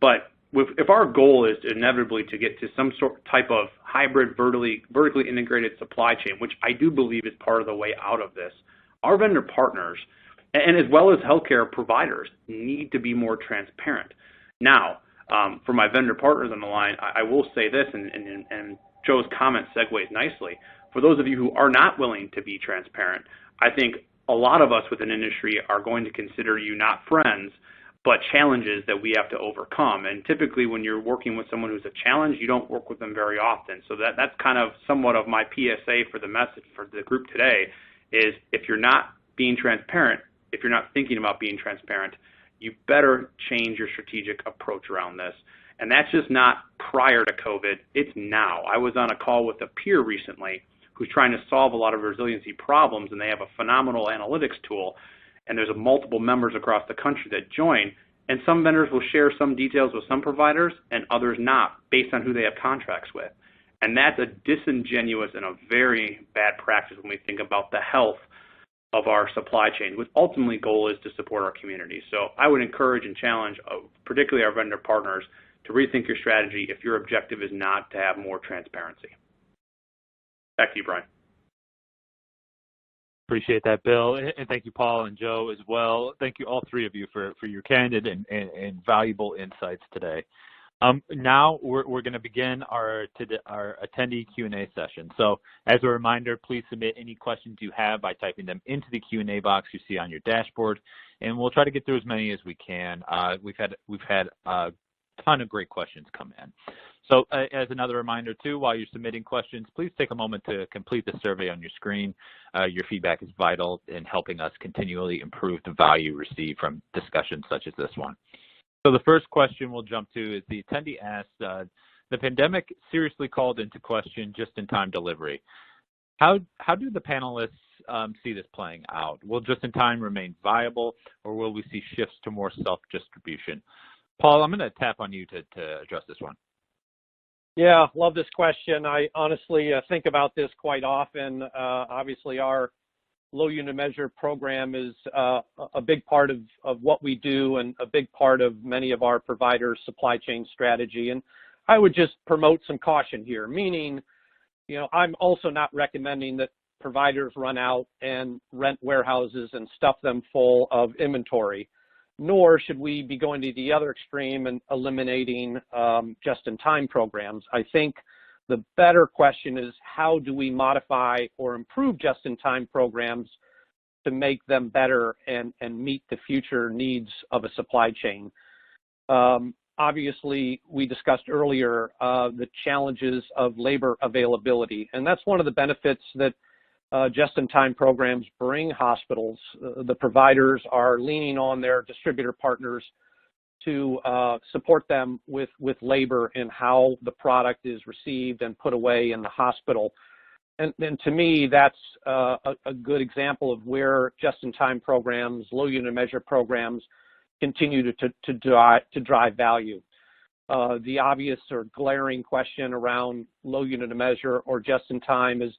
But if our goal is inevitably to get to some type of hybrid vertically integrated supply chain, which I do believe is part of the way out of this, our vendor partners, and as well as healthcare providers, need to be more transparent. Now, for my vendor partners on the line, I will say this, and Joe's comment segues nicely. For those of you who are not willing to be transparent, I think a lot of us within industry are going to consider you not friends, but challenges that we have to overcome. And typically when you're working with someone who's a challenge, you don't work with them very often. So that's kind of somewhat of my PSA for the message for the group today is, if you're not being transparent, if you're not thinking about being transparent, you better change your strategic approach around this. And that's just not prior to COVID, it's now. I was on a call with a peer recently who's trying to solve a lot of resiliency problems, and they have a phenomenal analytics tool. And there's multiple members across the country that join, and some vendors will share some details with some providers and others not, based on who they have contracts with. And that's a disingenuous and a very bad practice when we think about the health of our supply chain, which ultimately goal is to support our community. So I would encourage and challenge, particularly our vendor partners, to rethink your strategy if your objective is not to have more transparency. Back to you, Brian. Appreciate that, Bill, and thank you, Paul and Joe, as well. Thank you, all three of you, for your candid and valuable insights today. Now we're going to begin our attendee Q&A session. So as a reminder, please submit any questions you have by typing them into the Q&A box you see on your dashboard, and we'll try to get through as many as we can. We've had a ton of great questions come in. So as another reminder, too, while you're submitting questions, please take a moment to complete the survey on your screen. Your feedback is vital in helping us continually improve the value received from discussions such as this one. So the first question we'll jump to is the attendee asked, the pandemic seriously called into question just-in-time delivery. How do the panelists see this playing out? Will just-in-time remain viable, or will we see shifts to more self-distribution? Paul, I'm going to tap on you to address this one. Yeah, love this question. I honestly think about this quite often. Obviously, our low unit measure program is a big part of what we do and a big part of many of our providers' supply chain strategy. And I would just promote some caution here, meaning, I'm also not recommending that providers run out and rent warehouses and stuff them full of inventory, nor should we be going to the other extreme and eliminating just-in-time programs. I think the better question is, how do we modify or improve just-in-time programs to make them better and meet the future needs of a supply chain? Obviously, we discussed earlier the challenges of labor availability, and that's one of the benefits that just-in-time programs bring hospitals. The providers are leaning on their distributor partners to support them with labor and how the product is received and put away in the hospital. And to me, that's a good example of where just-in-time programs, low unit measure programs, continue to drive value. The obvious or glaring question around low unit measure or just-in-time is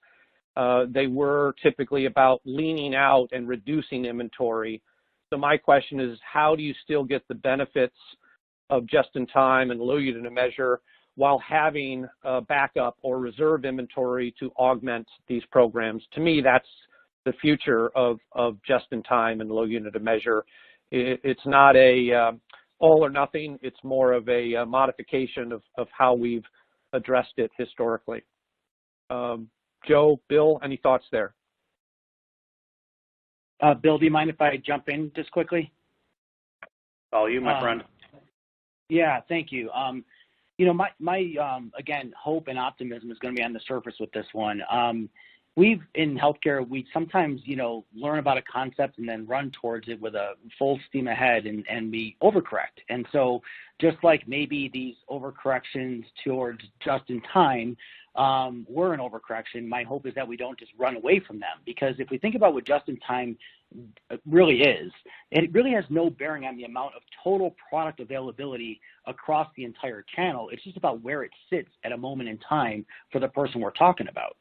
they were typically about leaning out and reducing inventory. So my question is, how do you still get the benefits of just-in-time and low unit measure while having backup or reserve inventory to augment these programs? To me, that's the future of just-in-time and low unit measure. It's not a all or nothing. It's more of a modification of how we've addressed it historically. Joe, Bill, any thoughts there? Bill, do you mind if I jump in just quickly? All you, my friend. Yeah, thank you. My again, hope and optimism is going to be on the surface with this one. We've, in healthcare, we sometimes, learn about a concept and then run towards it with a full steam ahead and we overcorrect. And so just like maybe these overcorrections towards just-in-time were an overcorrection, my hope is that we don't just run away from them. Because if we think about what just-in-time really is, it really has no bearing on the amount of total product availability across the entire channel. It's just about where it sits at a moment in time for the person we're talking about.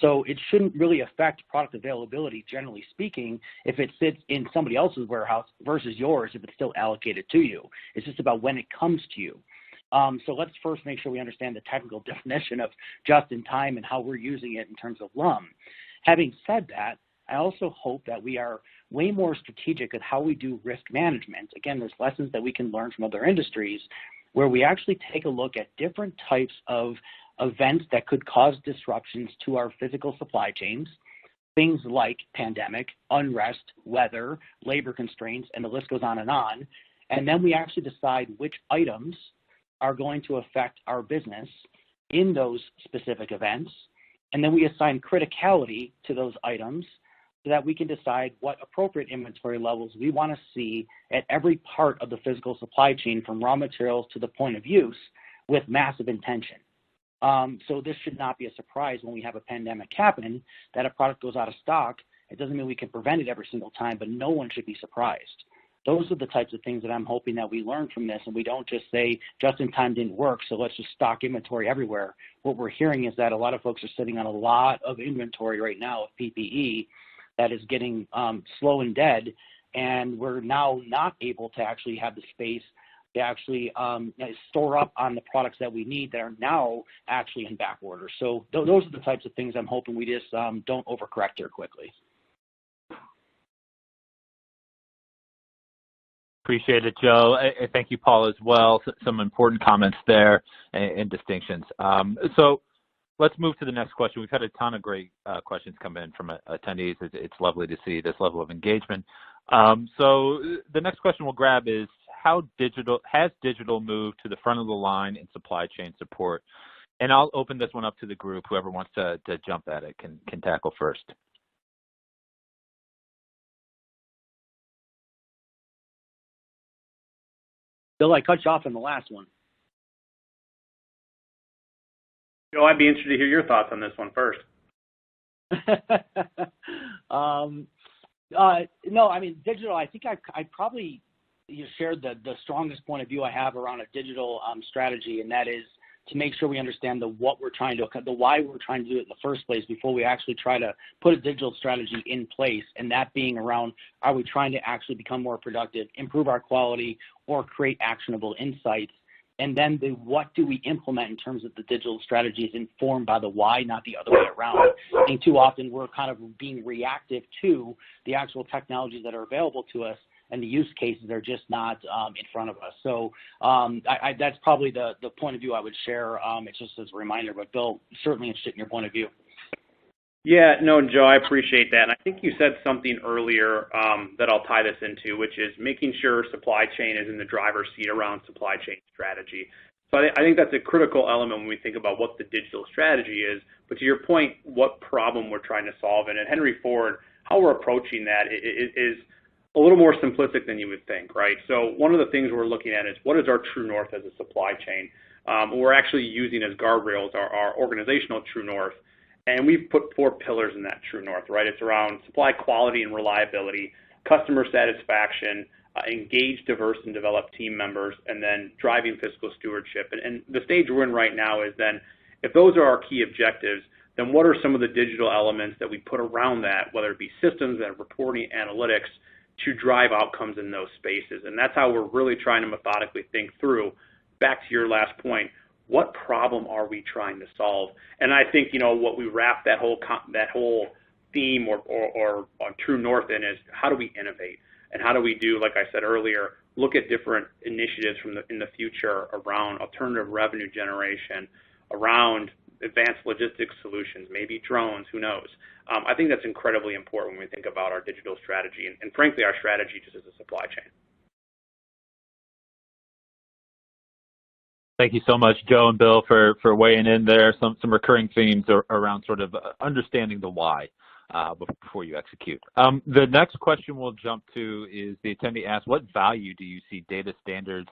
So it shouldn't really affect product availability, generally speaking, if it sits in somebody else's warehouse versus yours if it's still allocated to you. It's just about when it comes to you. So let's first make sure we understand the technical definition of just-in-time and how we're using it in terms of LUM. Having said that, I also hope that we are way more strategic at how we do risk management. Again, there's lessons that we can learn from other industries where we actually take a look at different types of events that could cause disruptions to our physical supply chains, things like pandemic, unrest, weather, labor constraints, and the list goes on. And then we actually decide which items are going to affect our business in those specific events. And then we assign criticality to those items so that we can decide what appropriate inventory levels we want to see at every part of the physical supply chain, from raw materials to the point of use, with massive intention. So this should not be a surprise when we have a pandemic happen that a product goes out of stock. It doesn't mean we can prevent it every single time, but no one should be surprised. Those are the types of things that I'm hoping that we learn from this, and we don't just say just-in-time didn't work, so let's just stock inventory everywhere. What we're hearing is that a lot of folks are sitting on a lot of inventory right now of PPE that is getting slow and dead, and we're now not able to actually have the space to actually store up on the products that we need that are now actually in back order. So those are the types of things I'm hoping we just don't overcorrect here quickly. Appreciate it, Joe. Thank you, Paul, as well. Some important comments there and distinctions. So let's move to the next question. We've had a ton of great questions come in from attendees. It's lovely to see this level of engagement. So the next question we'll grab is, how has digital moved to the front of the line in supply chain support? And I'll open this one up to the group. Whoever wants to jump at it can tackle first. Bill, I cut you off in the last one. Joe, I'd be interested to hear your thoughts on this one first. No, I mean, digital, I think I probably shared the strongest point of view I have around a digital strategy, and that is to make sure we understand the why we're trying to do it in the first place before we actually try to put a digital strategy in place, and that being around, are we trying to actually become more productive, improve our quality, or create actionable insights and then the what do we implement in terms of the digital strategy is informed by the why, not the other way around. I think too often we're kind of being reactive to the actual technologies that are available to us, and the use cases are just not in front of us. So that's probably the point of view I would share. It's just as a reminder, but Bill, certainly interested in your point of view. Yeah, no, Joe, I appreciate that. And I think you said something earlier that I'll tie this into, which is making sure supply chain is in the driver's seat around supply chain strategy. So I think that's a critical element when we think about what the digital strategy is. But to your point, what problem we're trying to solve. And at Henry Ford, how we're approaching that is a little more simplistic than you would think, right? So one of the things we're looking at is what is our true north as a supply chain? We're actually using as guardrails our organizational true north. And we've put 4 pillars in that true north, right? It's around supply quality and reliability, customer satisfaction, engaged, diverse, and developed team members, and then driving fiscal stewardship. And the stage we're in right now is then, if those are our key objectives, then what are some of the digital elements that we put around that, whether it be systems and reporting analytics, to drive outcomes in those spaces? And that's how we're really trying to methodically think through, back to your last point, what problem are we trying to solve? And I think, what we wrap that whole theme or true north in is how do we innovate? And how do we do, like I said earlier, look at different initiatives in the future around alternative revenue generation, around advanced logistics solutions, maybe drones, who knows? I think that's incredibly important when we think about our digital strategy and frankly, our strategy just as a supply chain. Thank you so much, Joe and Bill, for weighing in there. Some recurring themes around sort of understanding the why before you execute. The next question we'll jump to is the attendee asks, what value do you see data standards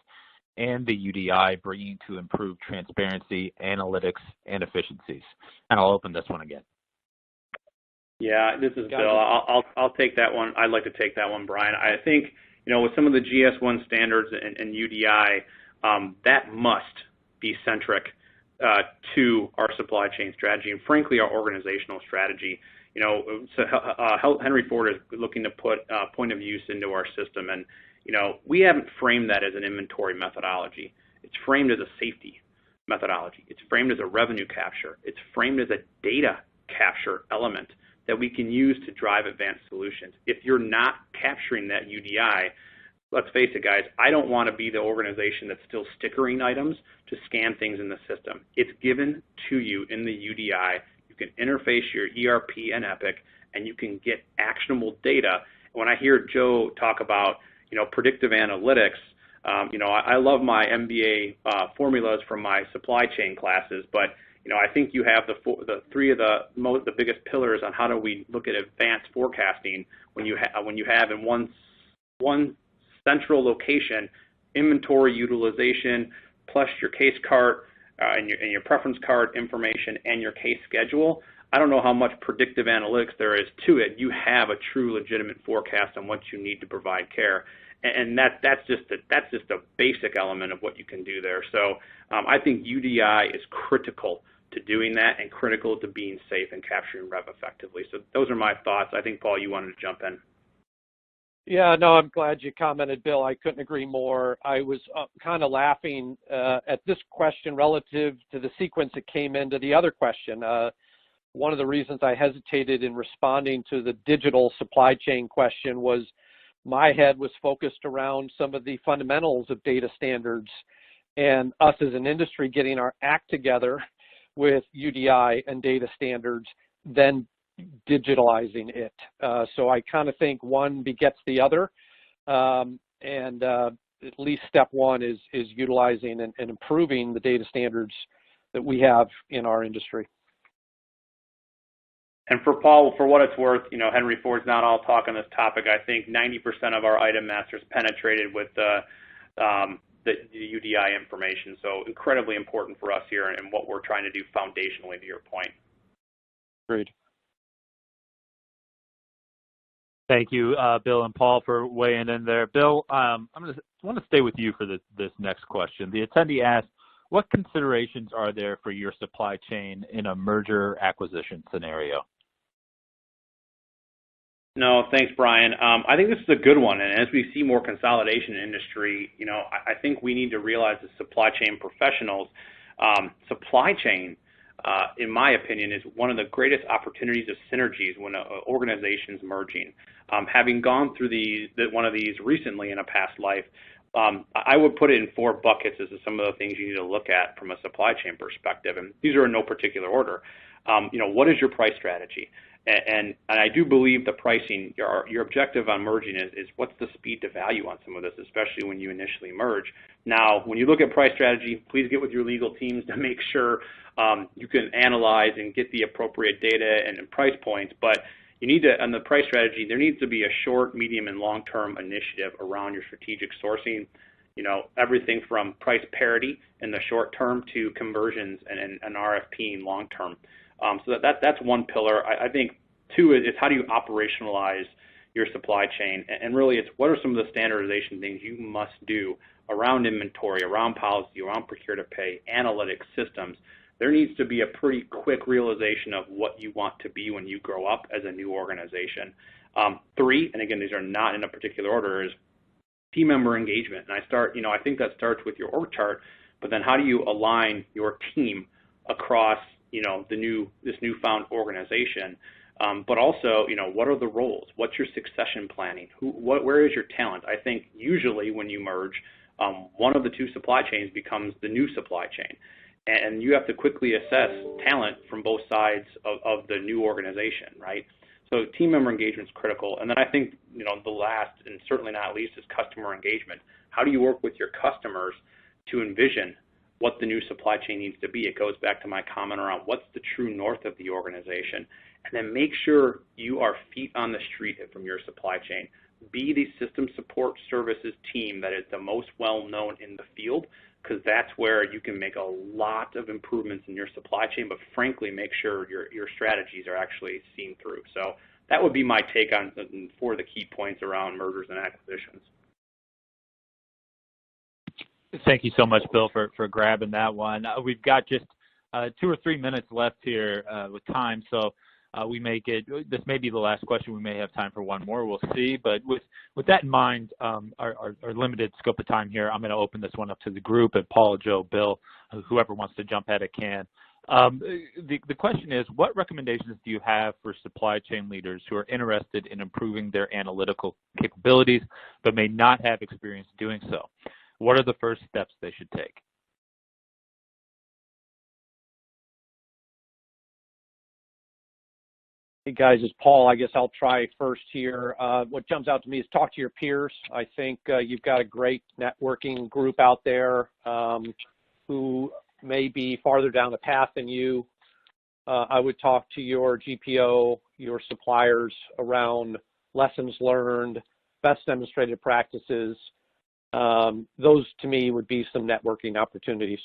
and the UDI bringing to improve transparency, analytics, and efficiencies? And I'll open this one again. Yeah, this is Bill. I'll take that one. I'd like to take that one, Brian. I think, with some of the GS1 standards and UDI, that must be centric to our supply chain strategy and, frankly, our organizational strategy. Henry Ford is looking to put point of use into our system, and we haven't framed that as an inventory methodology. It's framed as a safety methodology. It's framed as a revenue capture. It's framed as a data capture element that we can use to drive advanced solutions. If you're not capturing that UDI, let's face it, guys, I don't want to be the organization that's still stickering items to scan things in the system. It's given to you in the UDI. You can interface your ERP and Epic, and you can get actionable data. When I hear Joe talk about, predictive analytics, I love my MBA formulas from my supply chain classes, but I think you have the 3 of the biggest pillars on how do we look at advanced forecasting when you have in one central location inventory utilization plus your case cart and your preference card information and your case schedule. I don't know how much predictive analytics there is to it. You have a true legitimate forecast on what you need to provide care. And that's just a basic element of what you can do there. So I think UDI is critical to doing that and critical to being safe and capturing rev effectively. So those are my thoughts. I think, Paul, you wanted to jump in. Yeah, no, I'm glad you commented, Bill. I couldn't agree more. I was kind of laughing at this question relative to the sequence that came into the other question. One of the reasons I hesitated in responding to the digital supply chain question was my head was focused around some of the fundamentals of data standards and us as an industry getting our act together with UDI and data standards, then digitalizing it. So I kind of think one begets the other, and at least step one is utilizing and improving the data standards that we have in our industry. And for Paul, for what it's worth, Henry Ford's not all talk on this topic. I think 90% of our item masters penetrated with the UDI information. So incredibly important for us here and what we're trying to do foundationally, to your point. Agreed. Thank you, Bill and Paul, for weighing in there. Bill, I want to stay with you for this next question. The attendee asked, what considerations are there for your supply chain in a merger acquisition scenario? No, thanks, Brian. I think this is a good one, and as we see more consolidation in industry, I think we need to realize as supply chain professionals, supply chain, in my opinion, is one of the greatest opportunities of synergies when an organization's merging. Having gone through one of these recently in a past life, I would put it in 4 buckets as to some of the things you need to look at from a supply chain perspective, and these are in no particular order. What is your price strategy? And I do believe the pricing, your objective on merging is what's the speed to value on some of this, especially when you initially merge. Now, when you look at price strategy, please get with your legal teams to make sure you can analyze and get the appropriate data and price points. But you need to, on the price strategy, there needs to be a short, medium, and long-term initiative around your strategic sourcing. Everything from price parity in the short term to conversions and RFP in long term. So that's one pillar. I think 2 is how do you operationalize your supply chain, and really it's what are some of the standardization things you must do around inventory, around policy, around procure to pay, analytics systems. There needs to be a pretty quick realization of what you want to be when you grow up as a new organization. 3, and again, these are not in a particular order, is team member engagement. And I think that starts with your org chart, but then how do you align your team across this newfound organization, but also, what are the roles? What's your succession planning? Where is your talent? I think usually when you merge, one of the 2 supply chains becomes the new supply chain, and you have to quickly assess talent from both sides of the new organization, right? So team member engagement is critical, and then I think the last and certainly not least is customer engagement. How do you work with your customers to envision what the new supply chain needs to be? It goes back to my comment around what's the true north of the organization, and then make sure you are feet on the street from your supply chain. Be the system support services team that is the most well-known in the field, because that's where you can make a lot of improvements in your supply chain, but frankly, make sure your strategies are actually seen through. So that would be my take on 4 of the key points around mergers and acquisitions. Thank you so much, Bill, for grabbing that one. We've got just 2 or 3 minutes left here with time, so this may be the last question. We may have time for one more. We'll see. But with that in mind, our limited scope of time here, I'm going to open this one up to the group, and Paul, Joe, Bill, whoever wants to jump at it can. The question is, what recommendations do you have for supply chain leaders who are interested in improving their analytical capabilities but may not have experience doing so? What are the first steps they should take? Hey guys, it's Paul. I guess I'll try first here. What jumps out to me is talk to your peers. I think you've got a great networking group out there who may be farther down the path than you. I would talk to your GPO, your suppliers around lessons learned, best demonstrated practices. Those to me would be some networking opportunities.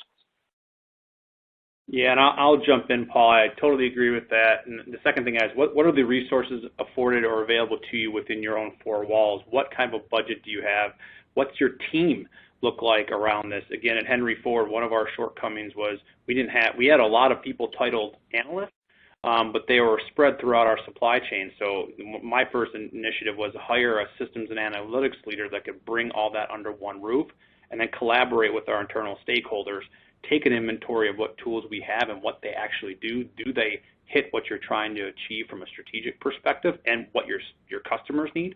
Yeah, and I'll jump in, Paul. I totally agree with that. And the second thing is, what are the resources afforded or available to you within your own 4 walls? What kind of budget do you have? What's your team look like around this? Again, at Henry Ford, one of our shortcomings was we had a lot of people titled analysts, but they were spread throughout our supply chain. So my first initiative was to hire a systems and analytics leader that could bring all that under one roof and then collaborate with our internal stakeholders, take an inventory of what tools we have and what they actually do. Do they hit what you're trying to achieve from a strategic perspective and what your customers need?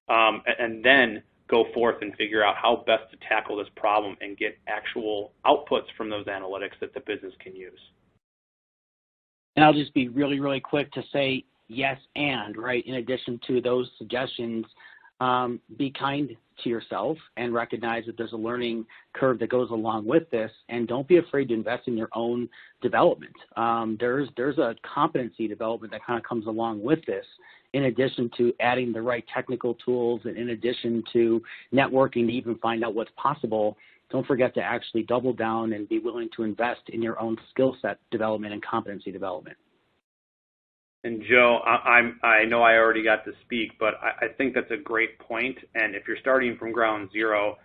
And then go forth and figure out how best to tackle this problem and get actual outputs from those analytics that the business can use. And I'll just be really, really quick to say yes and, right, in addition to those suggestions, be kind to yourself and recognize that there's a learning curve that goes along with this, and don't be afraid to invest in your own development. There's a competency development that kind of comes along with this, in addition to adding the right technical tools and in addition to networking to even find out what's possible. Don't forget to actually double down and be willing to invest in your own skill set development and competency development. And Joe, I know I already got to speak, but I think that's a great point. And if you're starting from ground zero,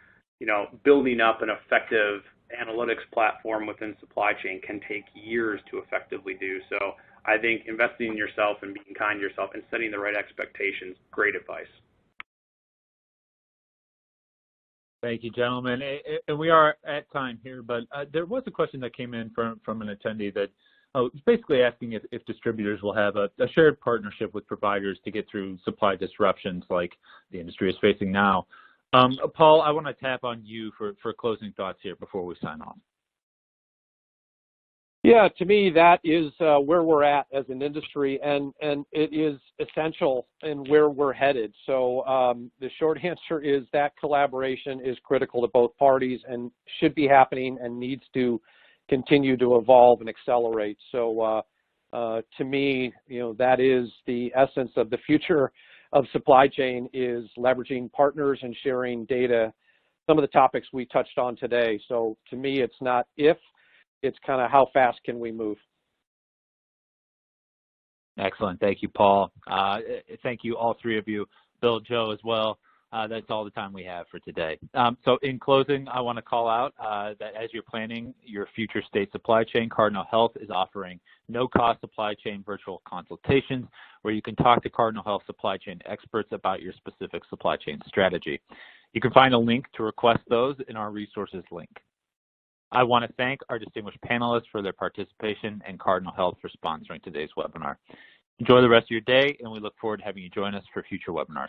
building up an effective analytics platform within supply chain can take years to effectively do. So I think investing in yourself and being kind to yourself and setting the right expectations, great advice. Thank you, gentlemen. And we are at time here, but there was a question that came in from an attendee that was basically asking if distributors will have a shared partnership with providers to get through supply disruptions like the industry is facing now. Paul, I want to tap on you for closing thoughts here before we sign off. Yeah, to me, that is where we're at as an industry, and it is essential in where we're headed. So the short answer is that collaboration is critical to both parties and should be happening and needs to continue to evolve and accelerate. So to me, that is the essence of the future of supply chain, is leveraging partners and sharing data, some of the topics we touched on today. So to me, it's not if, it's kind of how fast can we move. Excellent. Thank you, Paul. Thank you, all three of you, Bill, Joe as well. That's all the time we have for today. So in closing, I want to call out that as you're planning your future state supply chain, Cardinal Health is offering no-cost supply chain virtual consultations where you can talk to Cardinal Health supply chain experts about your specific supply chain strategy. You can find a link to request those in our resources link. I want to thank our distinguished panelists for their participation and Cardinal Health for sponsoring today's webinar. Enjoy the rest of your day, and we look forward to having you join us for future webinars.